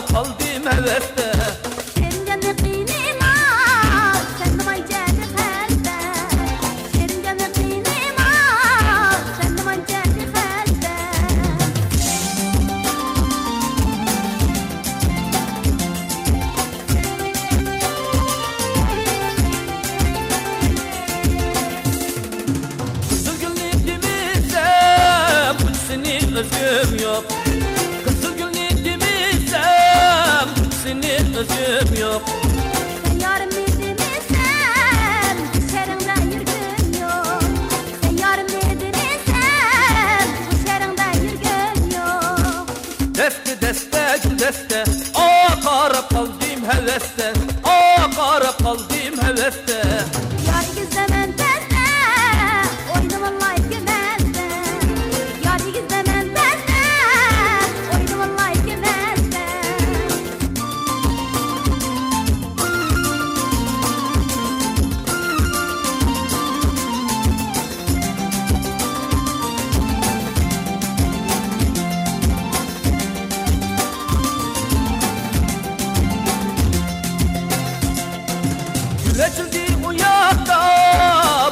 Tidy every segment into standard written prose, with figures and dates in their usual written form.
qarab qaldım həvəsdə. Şeringanı qiynima, sen niman jadi xəldə. Şeringanı qiynima, sen niman jadi xəldə. Qızıl gülni demişsəm, seni özüm yok. Qızıl gülni demişsəm, seni özüm yok. Sen yarım dedimizsen, şeringda yürgün yok. Sen yarım dedimizsen, şeringda yürgün yok. Dəstə dəstə gül dəstə, qarab qaldım həvəsdə. Qarab qaldım həvəsdə. Yar gizlemen bende, oynumun layıkı bende. Yar gizlemen bende, oynumun layıkı bende. Gül açıldı bu yakta,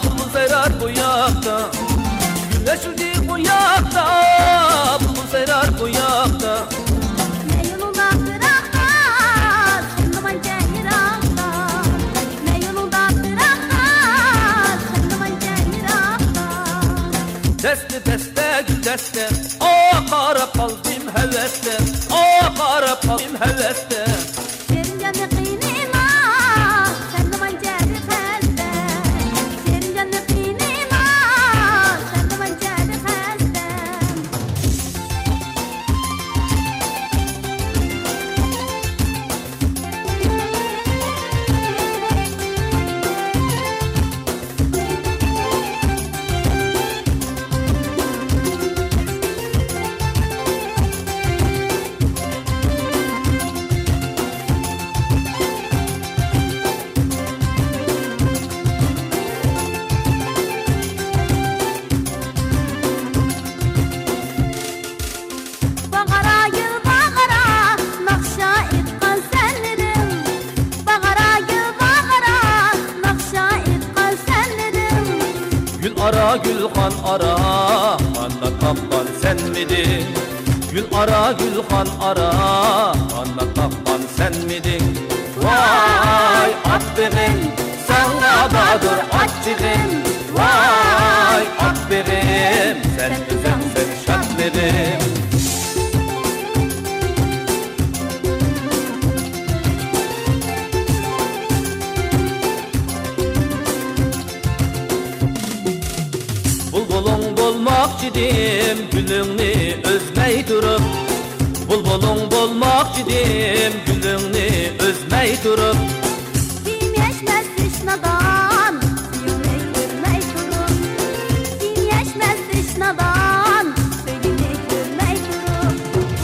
bulbul sayrar bu yakta. Gül açıldı bu yakta, bulbul sayrar bu yakta. Ne yolunda bırakta, sen numan cehirafta. Ne yolunda bırakta, sen numan cehirafta. Dəstə dəstə gül dəstə, qarab qaldım həvəsdə. Qarab qaldım həvəsdə. Şeringanı qiynima, sen numan jadi xəldə. Şeringanı qiynima, sen numan jadi xəldə. Bağara gül bağara, nakşa etkan senlerim. Bağara gül bağara, nakşa etkan senlerim. Gül ara gül xan ara, anla tapqan sen midin? Gül ara gül xan ara, anla tapqan sen midin? Vay aferin, sana dadır aççığım. Vay aferin, sen güzelsen şadlerim. Bulbulun bolmak idim, gülünü özmey durup. Bulbulun bolmak idim, gülünü özmey durup. Kim yeşmez tışnadan, suyunu görmey durup. Kim yeşmez tışnadan, suyunu görmey durup.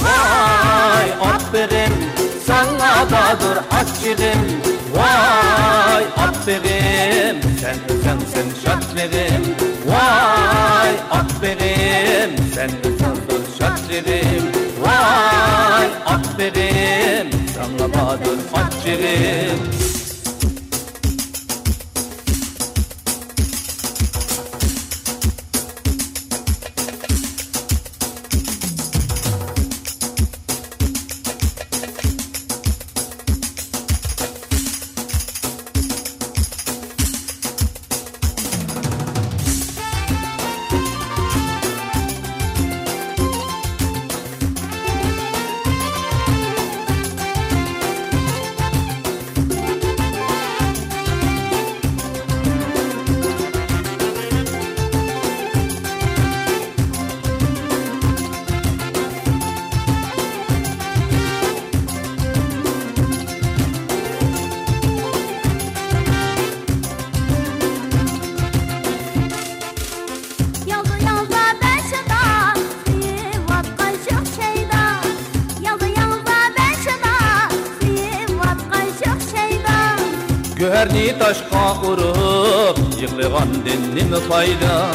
Vay aferin, sana dadır aççığım. Vay aferin, sen özensen şadlerim. Vay aferin, sen özensen şadlerim. Vay aferin, sana dadır aççığım. Göherni taşqa urup yığılğandın nima fayda?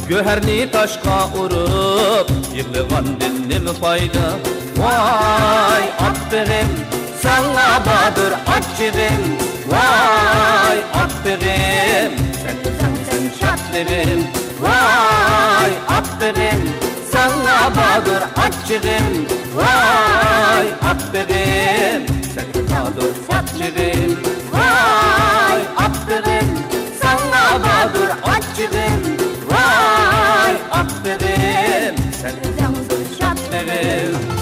Göherni taşqa urup yığılğandın nima fayda? Vay aferin badur açığım Vay aferin Sen badur açığım Vay aferin Sana badur açığım Vay aferin Sen badur açığım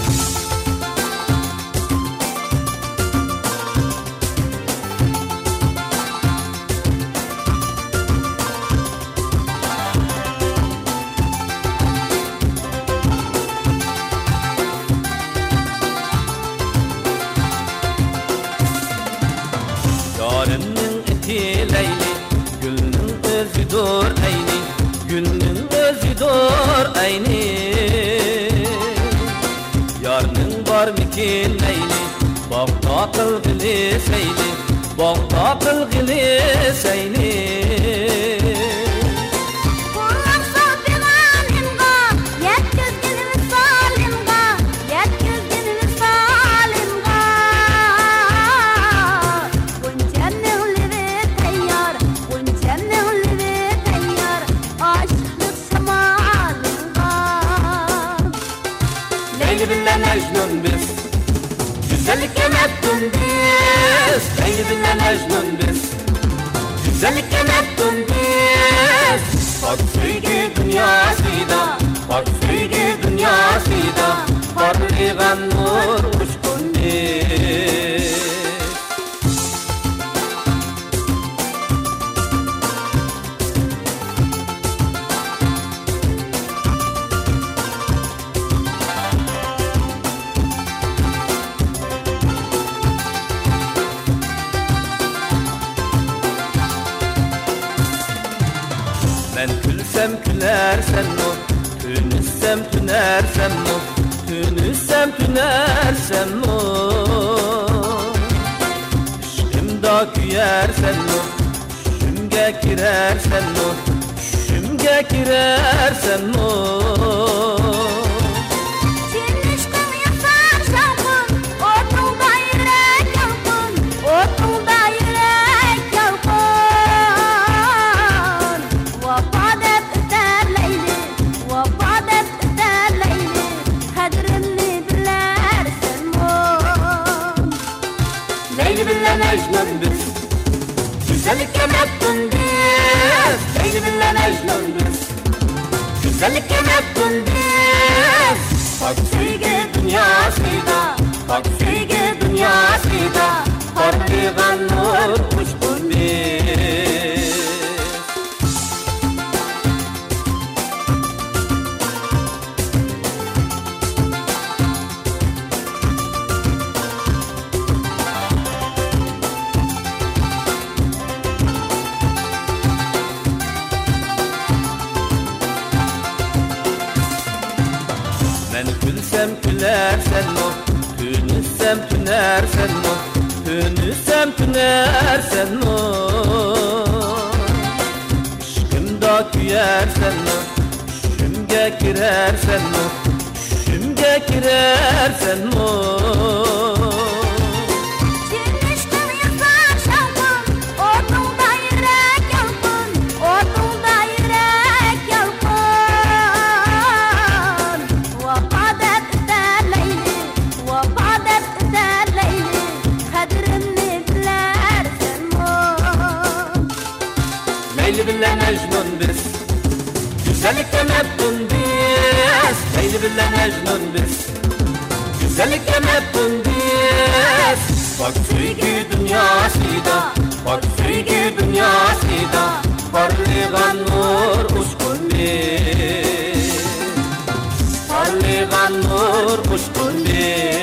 Yarının eti leyli, gülünün özüdür eyni, gülünün özüdür eyni. Yarının var mikin leyli, bağda kılgılı seyli, bağda kılgılı seyli. Leyli billen Mecnun biz Güzellik emettun biz Leyli billen Mecnun biz Güzellik emettun biz Bak sevgi dünyasıyla Bak sevgi dünyasıyla Parlaygan nur uçkun biz Ben külsem külersen o, tünüssem tünersem o, tünüssem tünersem o. Aşkımda küyersen o, düşümge girersen o, düşümge girersen o. Leyli billen Mecnun biz Güzellik emettun biz Leyli billen Mecnun biz Güzellik emettun biz Bak sevgi dünyasıyla Bak sevgi dünyasıyla Parlaygan nur uçkun biz Ben külsem külersen o, tünüssem tünersen o, tünüssem tünersen o. Aşkımda küyersen o, düşümge girersen o, düşümge girersen o. Leyli billen Mecnun biz Güzellik emettun biz Leyli billen Mecnun biz Güzellik emettun biz Bak sevgi dünyasıyla Bak sevgi dünyasıyla Parlaygan nur uçkun biz Parlaygan nur uçkun biz